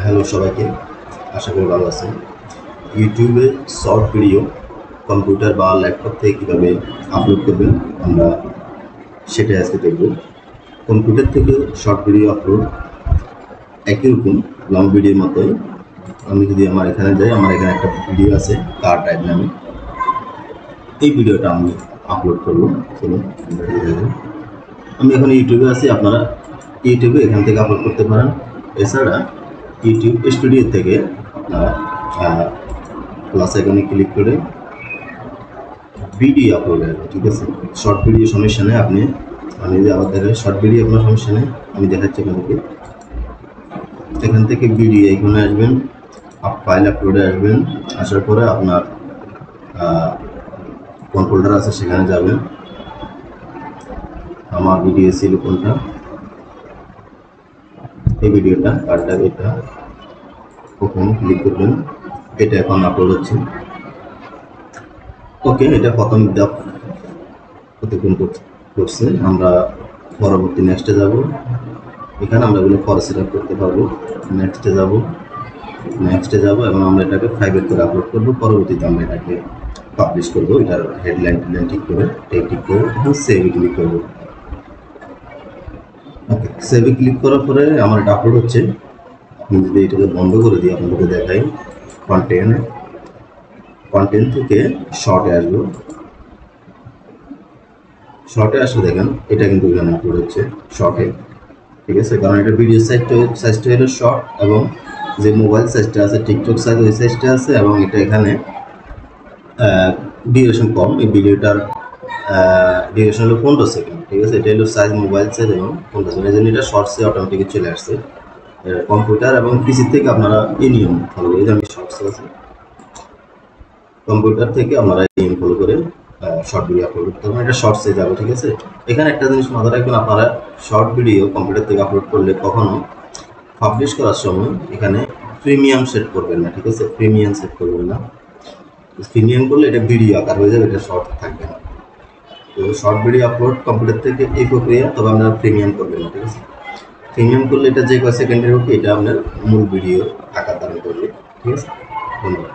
Hello সবাইকে, আশা করি ভালো আছেন। ইউটিউবে শর্ট ভিডিও কম্পিউটার বা ল্যাপটপ থেকে কীভাবে আপলোড করবেন আমরা সেটাই আজকে দেখব। কম্পিউটার থেকে শর্ট ভিডিও আপলোড একই রকম লং ভিডিওর মতোই। আমি যদি আমার এখানে যাই, আমার এখানে একটা ভিডিও আছে কার টাইপ নামে। এই ভিডিওটা আমি আপলোড করব। চলুন আমি এখন ইউটিউবে আছি, আপনারা ইউটিউবে এখান থেকে আপলোড করতে পারেন। এছাড়া ইউটিউব স্টুডিও থেকে আপনারা প্লাস আইকনে ক্লিক করে ভিডিও আপলোড হবে, ঠিক আছে। শর্ট ভিডিও সমস্যা নেই, আমি যে আবার দেখাই শর্ট ভিডিও আপনার সমস্যা নেই, আমি দেখাচ্ছি আপনাদেরকে। এখান থেকে ভিডিও এখানে আসবেন, ফাইল আপলোডে আসবেন, আসার পরে আপনার কোন ফোল্ডার আছে সেখানে যাবেন। আমার ভিডিও ছিল কোনটা, এই ভিডিওটা কারটা, এটা ওপেন ক্লিক করবেন। এটা এখন আপলোড হচ্ছে। ওকে, এটা প্রথম ধাপ প্রতিক্ষণ করছে। আমরা পরবর্তী নেক্সটে যাব। এখানে আমরা এগুলো পরে সেট আপ করতে পারবো। নেক্সটে যাব এবং আমরা এটাকে প্রাইভেট করে আপলোড করবো। পরবর্তীতে আমরা এটাকে পাবলিশ করবো। এটার হেডলাইন ঠিক করে এখন সেভে ক্লিক করবো। ওকে, সেভে ক্লিক করার পরে আমার এটা আপলোড হচ্ছে। আপনি যদি এটাকে বন্ধ করে দিই, আপনাদেরকে দেখাই। কন্টেন্ট থেকে শর্টে আসবো। শর্টে আসলে দেখেন এটা কিন্তু এখানে আপলোড হচ্ছে শর্টে, ঠিক আছে। কারণ এটা ভিডিও সাইজটা হলো শর্ট এবং যে মোবাইল সাইজটা আছে টিকটক সাইজ ওই সাইজটা আছে, এবং এটা এখানে ডিউরেশন কম। এই ভিডিওটার ডিউরেশন হলো 15 সেকেন্ড, ঠিক আছে। এটা হলো সাইজ মোবাইল সাইজ এবং 15 সেকেন্ড, এই জন্য এটা শর্টসে অটোমেটিক চলে আসছে। কম্পিউটার এবং পিসি থেকে আপনারা এই নিয়ম ফলো করে, আমি শর্টসে আছে, কম্পিউটার থেকে আপনারা এই নিয়ম ফলো করে শর্ট ভিডিও আপলোড করতে হবে। এটা শর্টসে যাবে, ঠিক আছে। এখানে একটা জিনিস মাথায় রাখবেন, আপনারা শর্ট ভিডিও কম্পিউটার থেকে আপলোড করলে কখনো পাবলিশ করার সময় এখানে প্রিমিয়াম সেট করবেন না, ঠিক আছে। প্রিমিয়াম সেট করবেন না। প্রিমিয়াম করলে এটা ভিডিও আকার হয়ে যাবে, এটা শর্ট থাকবে না। তো শর্ট ভিডিও আপলোড কম্পিউটার থেকে এই প্রক্রিয়া, তবে আপনারা প্রিমিয়াম করবেন না, ঠিক আছে। প্রিমিয়াম করলে এটা যে কয় সেকেন্ডের হোক, এটা আপনার মূল ভিডিও আকার ধারণ করবে, ঠিক আছে। ধন্যবাদ।